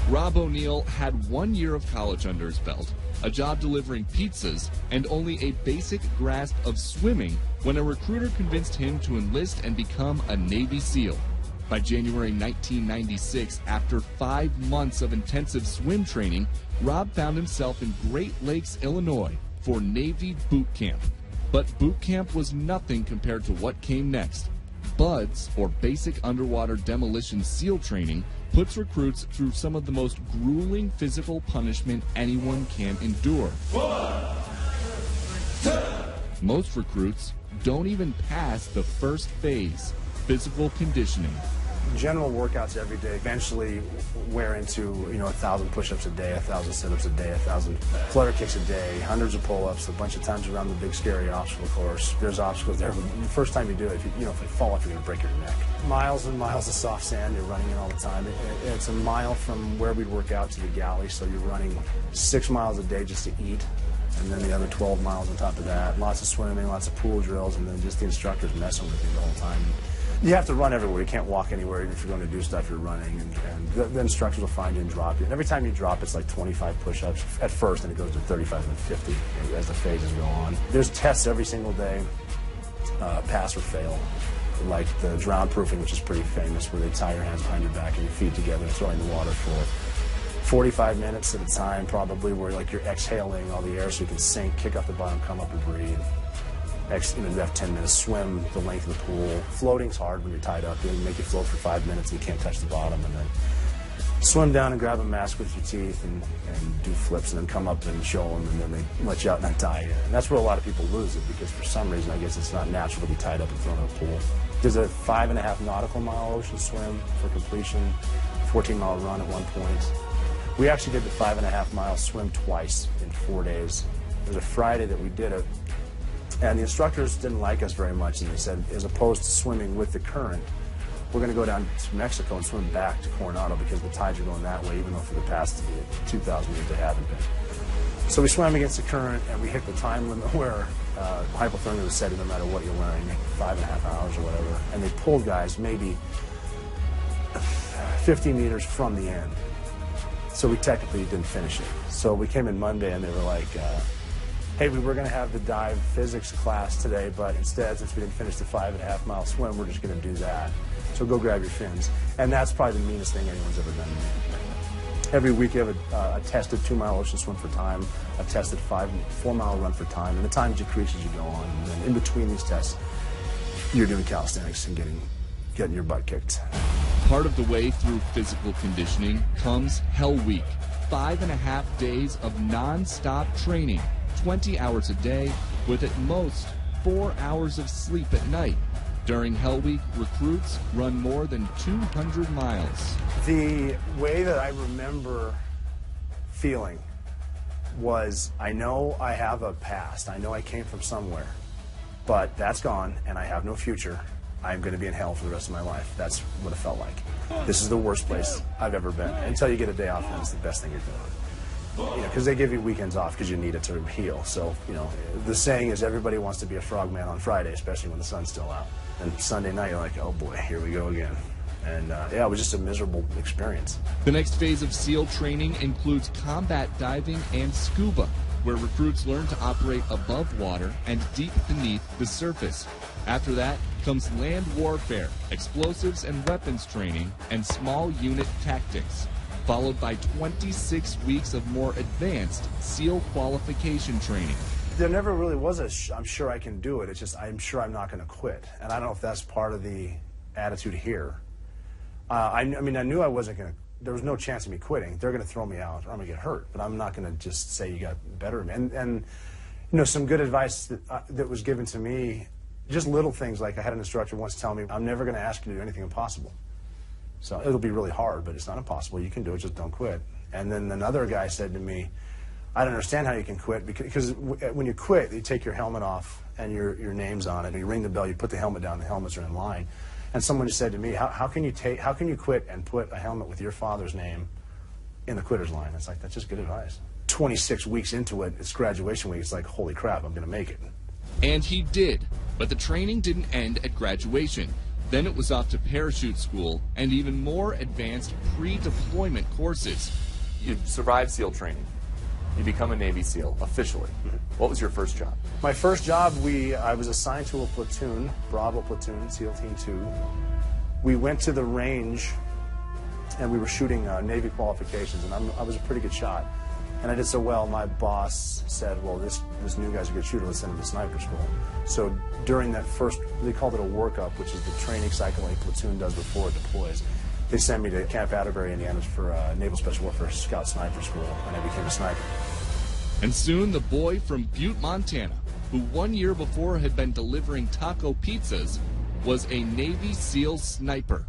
Rob O'Neill had 1 year of college under his belt, a job delivering pizzas, and only a basic grasp of swimming when a recruiter convinced him to enlist and become a Navy SEAL. By January 1996, after 5 months of intensive swim training, Rob found himself in Great Lakes, Illinois for Navy boot camp. But boot camp was nothing compared to what came next. BUDS, or Basic Underwater Demolition SEAL Training, puts recruits through some of the most grueling physical punishment anyone can endure. 1, 2. Most recruits don't even pass the first phase, physical conditioning. General workouts every day eventually wear into, 1,000 push-ups a day, 1,000 sit-ups a day, 1,000 flutter kicks a day, hundreds of pull-ups, a bunch of times around the big scary obstacle course. There's obstacles there. The first time you do it, if you fall off, you're going to break your neck. Miles and miles of soft sand, you're running it all the time. It's a mile from where we'd work out to the galley, so you're running 6 miles a day just to eat, and then the other 12 miles on top of that. Lots of swimming, lots of pool drills, and then just the instructors messing with you the whole time. You have to run everywhere. You can't walk anywhere. If you're going to do stuff, you're running, and the instructors will find you and drop you. And every time you drop, it's like 25 push-ups at first, and it goes to 35 and 50 as the phases go on. There's tests every single day, pass or fail, like the drown proofing, which is pretty famous, where they tie your hands behind your back and your feet together and throw in the water for 45 minutes at a time, probably, where like you're exhaling all the air so you can sink, kick off the bottom, come up and breathe. You have 10 minutes, swim the length of the pool. Floating's hard when you're tied up. They make you float for 5 minutes and you can't touch the bottom, and then swim down and grab a mask with your teeth and do flips, and then come up and show them, and then they let you out and untie you. And that's where a lot of people lose it, because for some reason I guess it's not natural to be tied up and thrown in a pool. There's a 5.5 nautical mile ocean swim for completion, 14-mile run at one point. We actually did the 5.5 mile swim twice in 4 days. There was a Friday that we did it, and the instructors didn't like us very much, and they said, as opposed to swimming with the current, we're going to go down to Mexico and swim back to Coronado, because the tides are going that way, even though for the past 2,000 years they haven't been. So we swam against the current, and we hit the time limit where hypothermia was set no matter what you're wearing, 5.5 hours or whatever. And they pulled guys maybe 50 meters from the end. So we technically didn't finish it. So we came in Monday, and they were like, hey, we were going to have the dive physics class today, but instead, since we didn't finish the 5.5 mile swim, we're just going to do that. So go grab your fins. And that's probably the meanest thing anyone's ever done to me. Every week you have a tested 2-mile ocean swim for time, a tested 4-mile run for time, and the time decreases as you go on. And then in between these tests, you're doing calisthenics and getting your butt kicked. Part of the way through physical conditioning comes Hell Week, 5.5 days of non-stop training, 20 hours a day, with at most 4 hours of sleep at night. During Hell Week, recruits run more than 200 miles. The way that I remember feeling was, I know I have a past. I know I came from somewhere, but that's gone, and I have no future. I'm going to be in hell for the rest of my life. That's what it felt like. This is the worst place I've ever been. Until you get a day off, and it's the best thing you're doing. Because they give you weekends off because you need it to heal. So, the saying is everybody wants to be a frogman on Friday, especially when the sun's still out. And Sunday night, you're like, oh boy, here we go again. And yeah, it was just a miserable experience. The next phase of SEAL training includes combat diving and scuba, where recruits learn to operate above water and deep beneath the surface. After that comes land warfare, explosives and weapons training, and small unit tactics, followed by 26 weeks of more advanced SEAL qualification training. There never really was I'm sure I can do it. It's just I'm sure I'm not going to quit. And I don't know if that's part of the attitude here. I mean, I knew I wasn't going to, there was no chance of me quitting. They're going to throw me out or I'm going to get hurt. But I'm not going to just say you got better. And some good advice that was given to me, just little things like I had an instructor once tell me, I'm never going to ask you to do anything impossible. So it'll be really hard, but it's not impossible. You can do it, just don't quit. And then another guy said to me, I don't understand how you can quit, because when you quit, you take your helmet off and your name's on it, and you ring the bell, you put the helmet down, the helmets are in line. And someone just said to me, how can you quit and put a helmet with your father's name in the quitter's line? It's like, that's just good advice. 26 weeks into it, it's graduation week, it's like, holy crap, I'm going to make it. And he did, but the training didn't end at graduation. Then it was off to parachute school and even more advanced pre-deployment courses. You survive SEAL training. You become a Navy SEAL officially. What was your first job? My first job, I was assigned to a platoon, Bravo platoon, SEAL Team 2. We went to the range and we were shooting Navy qualifications, and I was a pretty good shot. And I did so well, my boss said, well, this new guy's a good shooter, let's send him to sniper school. So during that first, they called it a workup, which is the training cycle a platoon does before it deploys. They sent me to Camp Atterbury, Indiana for Naval Special Warfare Scout Sniper School, and I became a sniper. And soon the boy from Butte, Montana, who 1 year before had been delivering taco pizzas, was a Navy SEAL sniper.